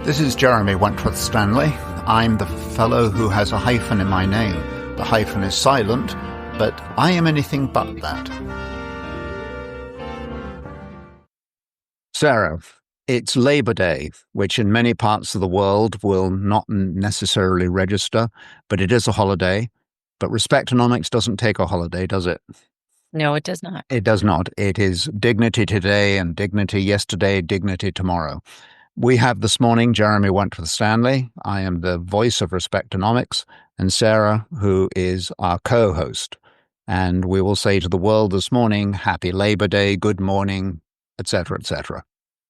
This is Jeremy Wentworth-Stanley. I'm the fellow who has a hyphen in my name. The hyphen is silent, but I am anything but that. Sarah, it's Labor Day, which in many parts of the world will not necessarily register, but it is a holiday. But Respectonomics doesn't take a holiday, does it? No, it does not. It does not. It is dignity today and dignity yesterday, dignity tomorrow. We have this morning Jeremy Wentworth-Stanley. I am the voice of Respectonomics, and Sarah, who is our co-host. And we will say to the world this morning, Happy Labor Day, good morning, etc., etc.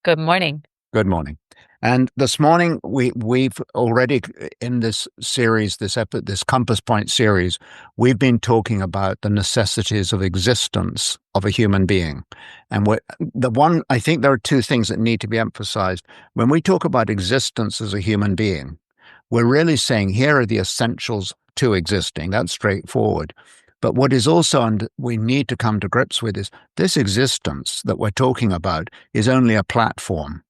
Good morning. Good morning. And this morning, we've already, in this series, this Compass Point series, we've been talking about the necessities of existence of a human being. And I think there are two things that need to be emphasized. When we talk about existence as a human being, we're really saying here are the essentials to existing. That's straightforward. But what is also, we need to come to grips with, is this existence that we're talking about is only a platform.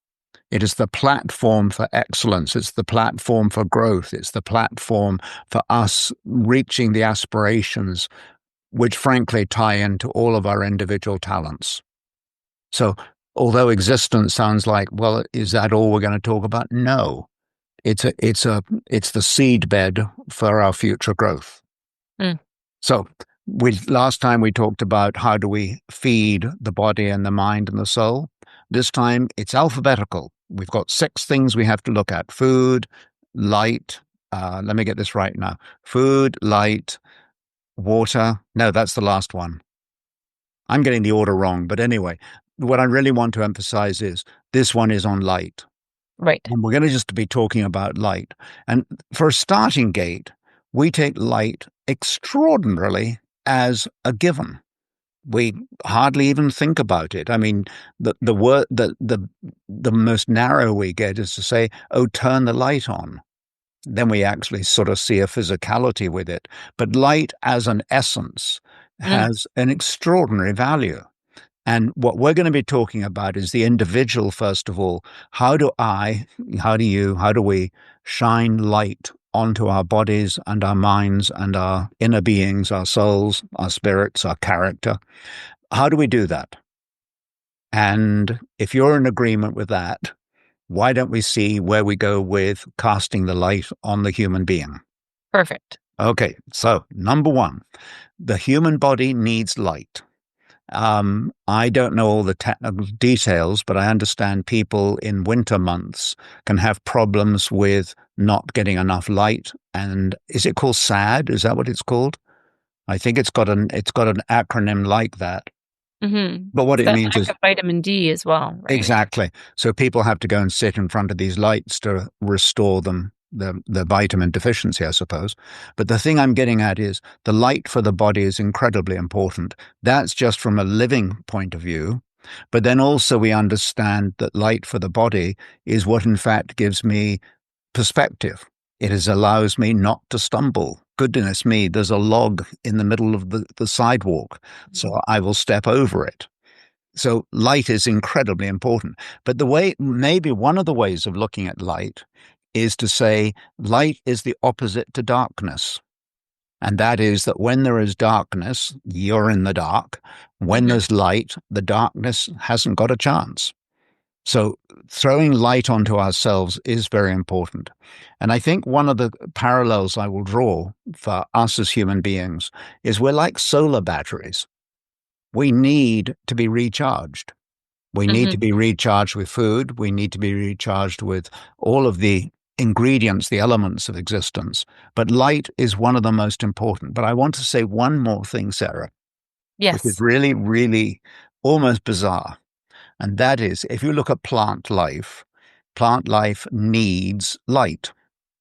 It is the platform for excellence. It's the platform for growth. It's the platform for us reaching the aspirations which frankly tie into all of our individual talents. So although existence sounds like, well, is that all we're going to talk about? No, it's the seedbed for our future growth. So last time we talked about how do we feed the body and the mind and the soul. This time it's alphabetical. We've got 6 things we have to look at: food, light. Let me get this right now. Food, light, water. No, that's the last one. I'm getting the order wrong. But anyway, what I really want to emphasize is this one is on light. Right. And we're going to just be talking about light. And for a starting gate, we take light extraordinarily as a given. We hardly even think about it. I mean, the most narrow we get is to say, "Oh, turn the light on." Then we actually sort of see a physicality with it. But light as an essence has an extraordinary value. And what we're going to be talking about is the individual, first of all. How do we shine light onto our bodies and our minds and our inner beings, our souls, our spirits, our character? How do we do that? And if you're in agreement with that, why don't we see where we go with casting the light on the human being? Perfect. Okay, so number 1, the human body needs light. I don't know all the technical details, but I understand people in winter months can have problems with not getting enough light. And is it called SAD? Is that what it's called? I think it's got an acronym like that. Mm-hmm. But what it means is vitamin D as well, right? Exactly. So people have to go and sit in front of these lights to restore them. The vitamin deficiency, I suppose. But the thing I'm getting at is the light for the body is incredibly important. That's just from a living point of view. But then also we understand that light for the body is what in fact gives me perspective. It allows me not to stumble. Goodness me, there's a log in the middle of the sidewalk, so I will step over it. So light is incredibly important. But maybe one of the ways of looking at light is to say light is the opposite to darkness. And that is that when there is darkness, you're in the dark. When there's light, the darkness hasn't got a chance. So throwing light onto ourselves is very important. And I think one of the parallels I will draw for us as human beings is we're like solar batteries. We need to be recharged. We need to be recharged with food. We need to be recharged with all of the ingredients, the elements of existence. But light is one of the most important. But I want to say one more thing, Sarah. Yes. Which is really, really almost bizarre. And that is, if you look at plant life needs light.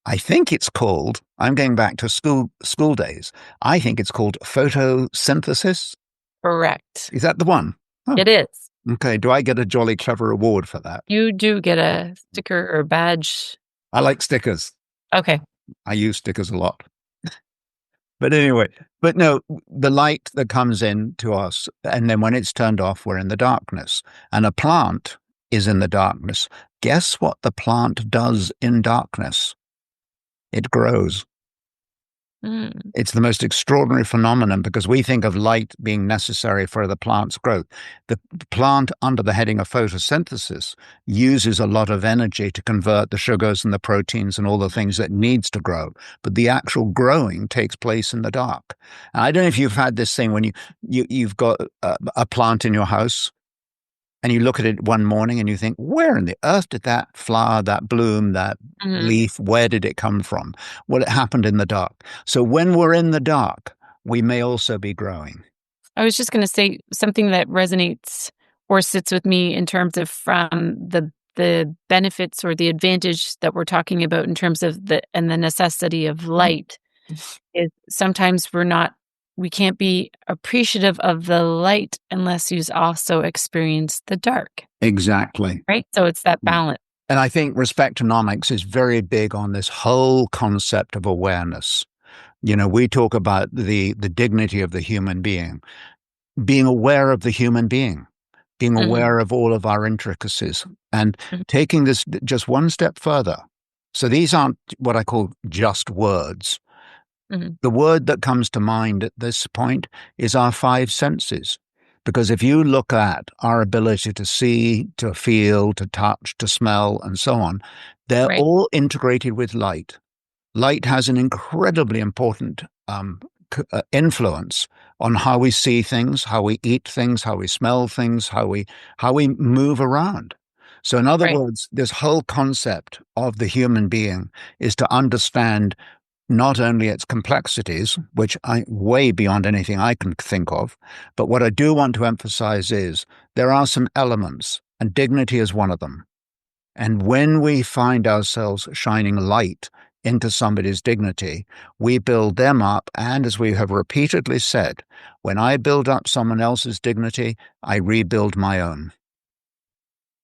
I think it's called, I'm going back to school days, I think it's called photosynthesis. Correct. Is that the one? Oh. It is. Okay. Do I get a jolly clever award for that? You do get a sticker or badge. I like stickers. Okay. I use stickers a lot. But anyway, no, the light that comes in to us, and then when it's turned off, we're in the darkness. And a plant is in the darkness. Guess what the plant does in darkness? It grows. Mm. It's the most extraordinary phenomenon because we think of light being necessary for the plant's growth. The plant, under the heading of photosynthesis, uses a lot of energy to convert the sugars and the proteins and all the things that needs to grow. But the actual growing takes place in the dark. And I don't know if you've had this thing when you've got a plant in your house and you look at it one morning and you think, where in the earth did that flower, that bloom, that Mhm. leaf, where did it come from? Well, it happened in the dark. So when we're in the dark, we may also be growing. I was just gonna say something that resonates or sits with me in terms of from the benefits or the advantage that we're talking about in terms of the necessity of light is sometimes we can't be appreciative of the light unless you've also experienced the dark, Exactly. right? So it's that balance. And I think respectonomics is very big on this whole concept of awareness. We talk about the dignity of the human being aware of the human being Mhm, aware of all of our intricacies, and mhm, taking this just one step further. So these aren't what I call just words. mhm, The word that comes to mind at this point is our five senses. Because if you look at our ability to see, to feel, to touch, to smell, and so on, they're right, all integrated with light. Light has an incredibly important influence on how we see things, how we eat things, how we smell things, how we move around. So, in other right, words, this whole concept of the human being is to understand not only its complexities, which I way beyond anything I can think of, but what I do want to emphasize is there are some elements, and dignity is one of them. And when we find ourselves shining light into somebody's dignity, we build them up. And as we have repeatedly said, when I build up someone else's dignity, I rebuild my own.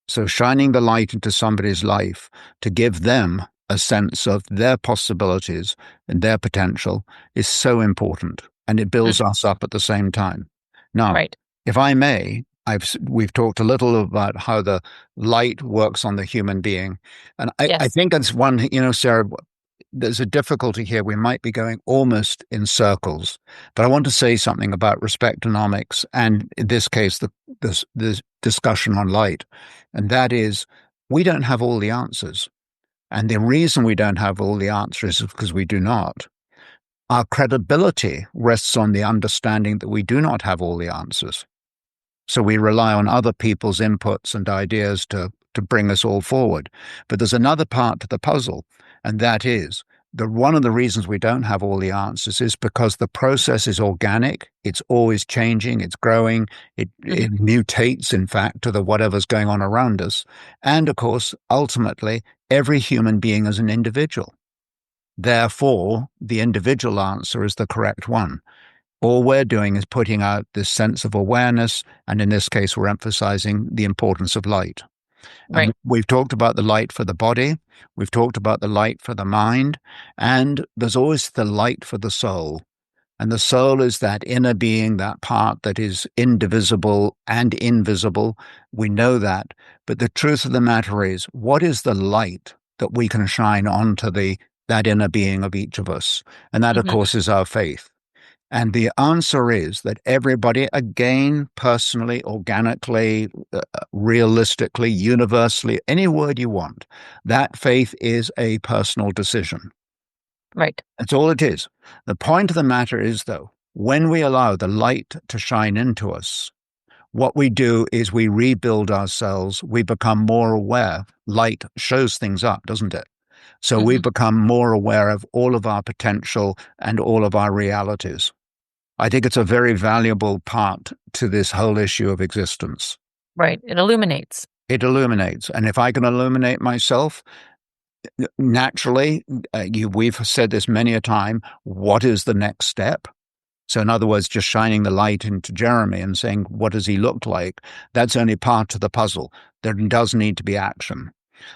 So shining the light into somebody's life to give them a sense of their possibilities and their potential is so important. And it builds mhm, us up at the same time. Now, right. if I may, we've talked a little about how the light works on the human being. And I Yes. think it's one, Sarah, there's a difficulty here. We might be going almost in circles, but I want to say something about respectonomics and in this case, this discussion on light. And that is, we don't have all the answers. And the reason we don't have all the answers is because we do not. Our credibility rests on the understanding that we do not have all the answers. So we rely on other people's inputs and ideas to bring us all forward. But there's another part to the puzzle, and that is one of the reasons we don't have all the answers is because the process is organic. It's always changing. It's growing. Mhm, It mutates, in fact, to the whatever's going on around us. And of course, ultimately, every human being is an individual. Therefore, the individual answer is the correct one. All we're doing is putting out this sense of awareness, and in this case, we're emphasizing the importance of light. And right. we've talked about the light for the body, we've talked about the light for the mind, and there's always the light for the soul. And the soul is that inner being, that part that is indivisible and invisible. We know that. But the truth of the matter is, what is the light that we can shine onto that inner being of each of us? And that, of Mhm, course, is our faith. And the answer is that everybody, again, personally, organically, realistically, universally, any word you want, that faith is a personal decision. right. That's all it is. The point of the matter is, though, when we allow the light to shine into us, what we do is we rebuild ourselves. We become more aware. Light shows things up, doesn't it? So we Mhm, become more aware of all of our potential and all of our realities. I think it's a very valuable part to this whole issue of existence. right. It illuminates. It illuminates. And if I can illuminate myself, naturally, we've said this many a time, what is the next step? So, in other words, just shining the light into Jeremy and saying, what does he look like? That's only part of the puzzle. There does need to be action.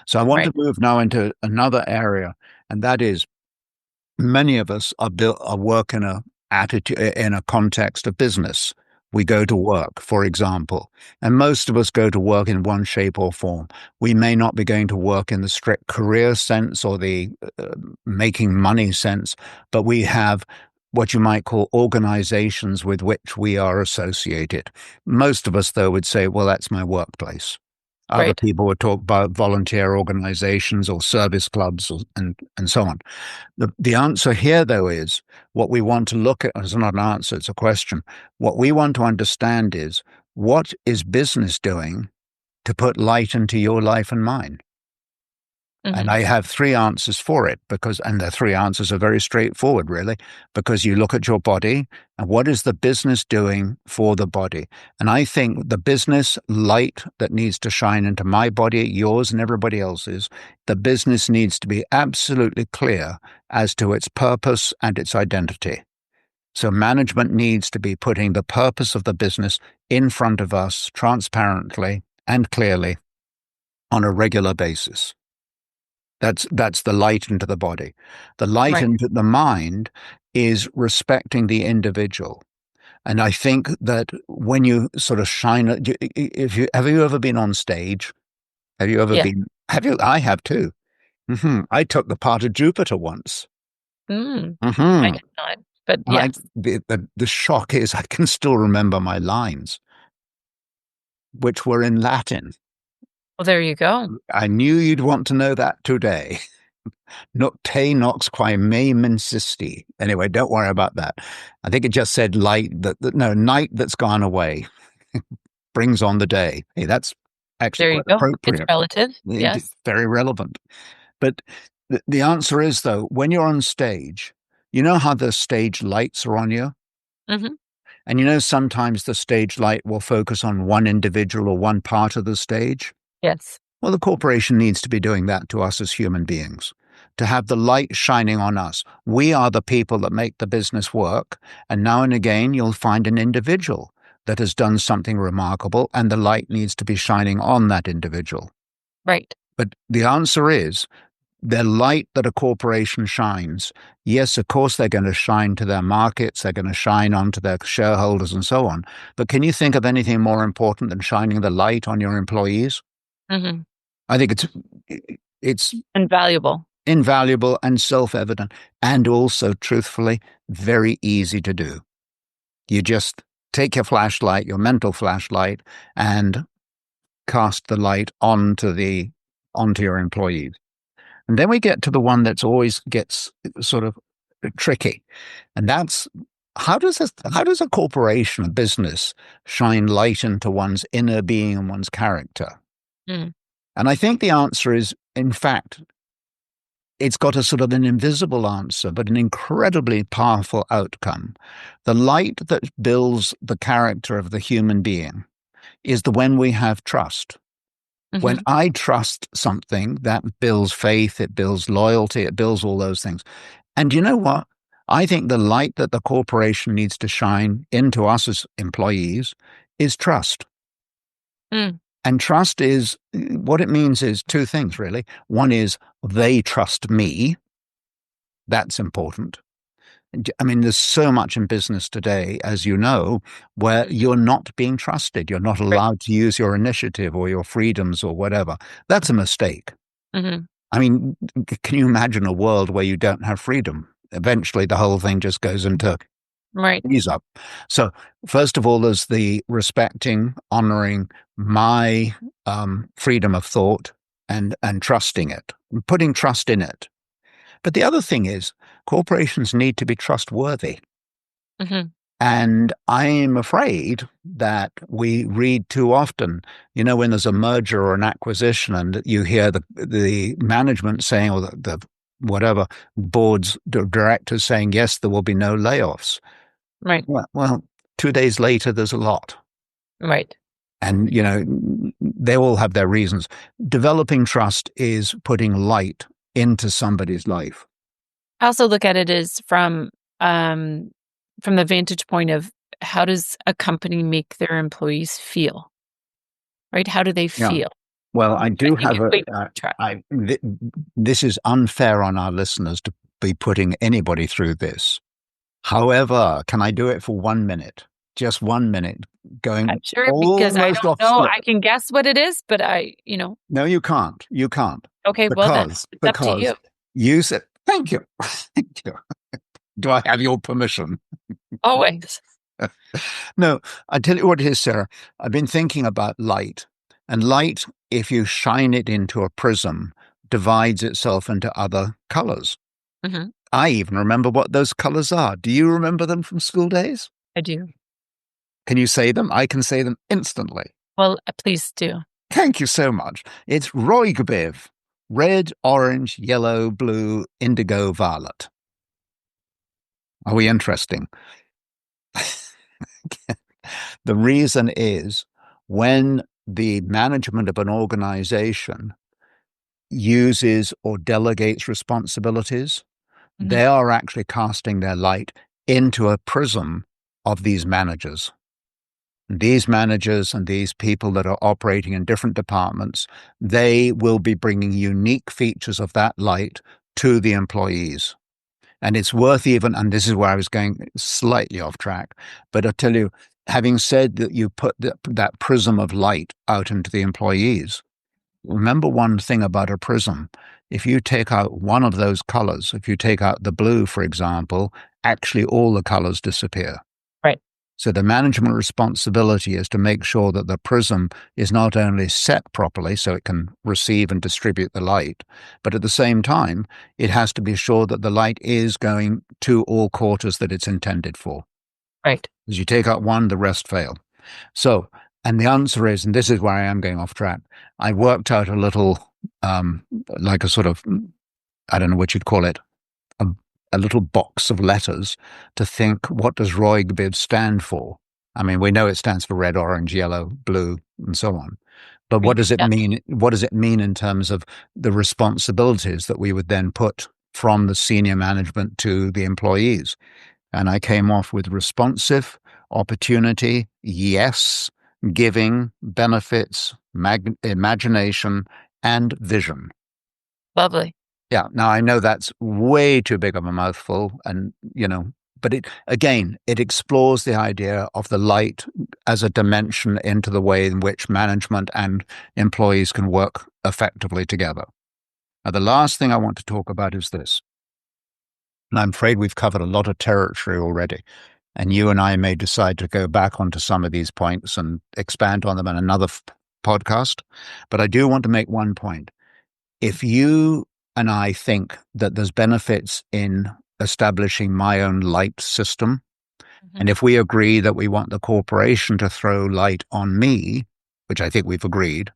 So, I want Right. to move now into another area, and that is many of us are work in a attitude in a context of business. We go to work, for example, and most of us go to work in one shape or form. We may not be going to work in the strict career sense or the making money sense, but we have what you might call organizations with which we are associated. Most of us, though, would say, well, that's my workplace. Other Right. people would talk about volunteer organizations or service clubs and so on. The answer here, though, is what we want to look at is not an answer, it's a question. What we want to understand is what is business doing to put light into your life and mine? And Hmm. I have three answers for it and the three answers are very straightforward, really, because you look at your body and what is the business doing for the body? And I think the business light that needs to shine into my body, yours, and everybody else's, the business needs to be absolutely clear as to its purpose and its identity. So management needs to be putting the purpose of the business in front of us transparently and clearly on a regular basis. That's the light into the body. The light Right. into the mind is respecting the individual. And I think that when you sort of shine, if you have you ever been on stage? Have you ever Yeah. been? Have you? I have too. I took the part of Jupiter once. Mm. I hmm did not, but And yes. the shock is I can still remember my lines, which were in Latin. Well, there you go. I knew you'd want to know that today. Nocte nox quae me insisti. Anyway, don't worry about that. I think it just said light no, night that's gone away brings on the day. Hey, that's actually There you quite go. It's appropriate. relative. It's Yes. very relevant. But the answer is, though, when you're on stage, you know how the stage lights are on you? Hmm. And you know, sometimes the stage light will focus on one individual or one part of the stage. Yes. Well, the corporation needs to be doing that to us as human beings, to have the light shining on us. We are the people that make the business work. And now and again, you'll find an individual that has done something remarkable, and the light needs to be shining on that individual. Right. But the answer is the light that a corporation shines. Yes, of course, they're going to shine to their markets, they're going to shine onto their shareholders and so on. But can you think of anything more important than shining the light on your employees? Hmm. I think it's Invaluable. invaluable and self-evident, and also, truthfully, very easy to do. You just take your flashlight, your mental flashlight, and cast the light onto your employees. And then we get to the one that's always gets sort of tricky, and that's how does a corporation, a business, shine light into one's inner being and one's character? Mm. And I think the answer is, in fact, it's got a sort of an invisible answer, but an incredibly powerful outcome. The light that builds the character of the human being is the when we have trust. When Hmm. I trust something, that builds faith, it builds loyalty, it builds all those things. And you know what? I think the light that the corporation needs to shine into us as employees is trust. Mm. And trust is what it means is two things, really. One is they trust me. That's important. I mean, there's so much in business today, as you know, where you're not being trusted. You're not Right. allowed to use your initiative or your freedoms or whatever. That's a mistake. Hmm. I mean, can you imagine a world where you don't have freedom? Eventually, the whole thing just goes into Right. ease up. So, first of all, there's the respecting, honoring my freedom of thought and trusting it, putting trust in it. But the other thing is, corporations need to be trustworthy. Hmm. And I'm afraid that we read too often, you know, when there's a merger or an acquisition and you hear the management saying, or the whatever boards, directors saying, yes, there will be no layoffs. Right. Well, 2 days later, there's a lot. Right. And, you know, they all have their reasons. Developing trust is putting light into somebody's life. I also look at it as from the vantage point of how does a company make their employees feel? Right? How do they Yeah. feel Well, I when do you have a. equate track? This is unfair on our listeners to be putting anybody through this. However, can I do it for 1 minute? just 1 minute, going I'm sure because I almost don't off know. script. I can guess what it is, but No, you can't. You can't. okay, well then, it's up to Because you. you said, thank you. Thank you. Do I have your permission? Always. No, I tell you what it is, Sarah. I've been thinking about light. And light, if you shine it into a prism, divides itself into other colors. Hmm. I even remember what those colors are. Do you remember them from school days? I do. Can you say them? I can say them instantly. Well, please do. Thank you so much. It's Roygbiv. Red, orange, yellow, blue, indigo, violet. Are we interesting? The reason is when the management of an organization uses or delegates responsibilities, Hmm. they are actually casting their light into a prism of these managers. These managers and these people that are operating in different departments, they will be bringing unique features of that light to the employees. And it's worth even, and this is where I was going slightly off track, but I tell you, having said that you put that prism of light out into the employees, remember one thing about a prism. If you take out one of those colors, if you take out the blue, for example, actually all the colors disappear. Right. So the management responsibility is to make sure that the prism is not only set properly so it can receive and distribute the light, but at the same time, it has to be sure that the light is going to all quarters that it's intended for. Right. As you take out one, the rest fail. So, and the answer is, and this is where I am going off track, I worked out a little, like a sort of, I don't know what you'd call it, a, a little box of letters to think, what does Roygbiv stand for? I mean, we know it stands for red, orange, yellow, blue, and so on. But what Right. does it Yeah. mean? What does it mean in terms of the responsibilities that we would then put from the senior management to the employees? And I came off with responsive, opportunity, yes, giving, benefits, imagination, and vision. Lovely. Yeah. Now I know that's way too big of a mouthful, and but it explores the idea of the light as a dimension into the way in which management and employees can work effectively together. Now, the last thing I want to talk about is this, and I'm afraid we've covered a lot of territory already. And you and I may decide to go back onto some of these points and expand on them in another podcast. But I do want to make one point. If you and I think that there's benefits in establishing my own light system, Hmm. and if we agree that we want the corporation to throw light on me, which I think we've agreed,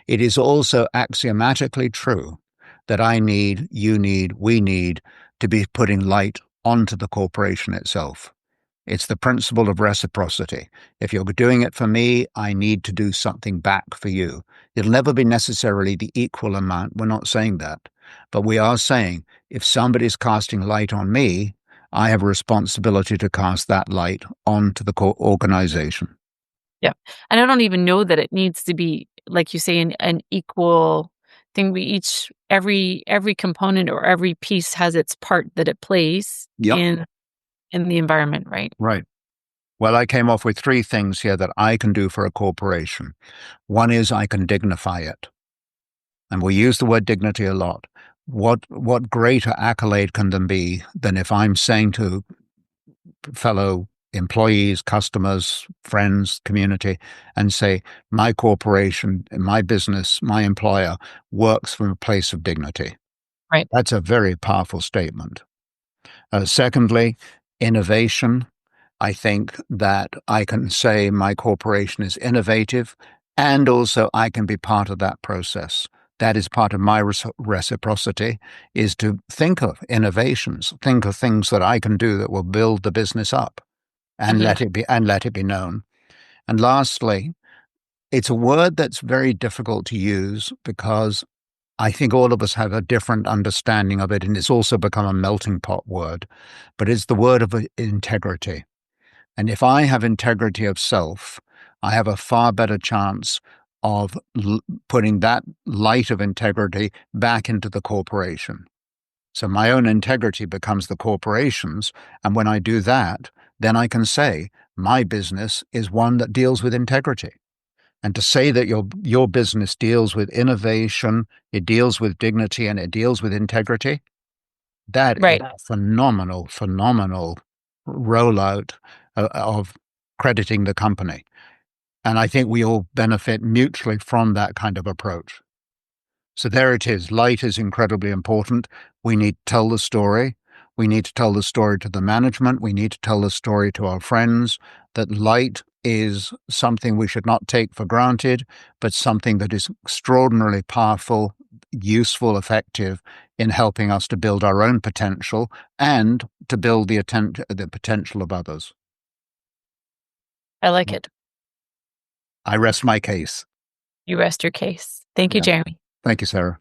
it is also axiomatically true that I need, you need, we need to be putting light onto the corporation itself. It's the principle of reciprocity. If you're doing it for me, I need to do something back for you. It'll never be necessarily the equal amount. We're not saying that. But we are saying if somebody's casting light on me, I have a responsibility to cast that light onto the organization. Yeah. And I don't even know that it needs to be, like you say, an equal thing. Every component or every piece has its part that it plays Yep. in the environment, right? Right. Well, I came off with three things here that I can do for a corporation. One is I can dignify it. And we use the word dignity a lot. What greater accolade can there be than if I'm saying to fellow employees, customers, friends, community, and say, my corporation, my business, my employer works from a place of dignity. Right. That's a very powerful statement. Secondly, innovation. I think that I can say my corporation is innovative, and also I can be part of that process. That is part of my reciprocity, is to think of innovations, think of things that I can do that will build the business up and Hmm. let it be known. And lastly, it's a word that's very difficult to use because I think all of us have a different understanding of it, and it's also become a melting pot word. But it's the word of integrity. And if I have integrity of self, I have a far better chance of putting that light of integrity back into the corporation. So my own integrity becomes the corporation's. And when I do that, then I can say my business is one that deals with integrity. And to say that your business deals with innovation, it deals with dignity, and it deals with integrity, that is Right. a phenomenal, phenomenal rollout of crediting the company. And I think we all benefit mutually from that kind of approach. So there it is. Light is incredibly important. We need to tell the story. We need to tell the story to the management. We need to tell the story to our friends that light is something we should not take for granted, but something that is extraordinarily powerful, useful, effective in helping us to build our own potential and to build the potential of others. I like it. I rest my case. You rest your case. Thank you, Yeah. Jeremy. Thank you, Sarah.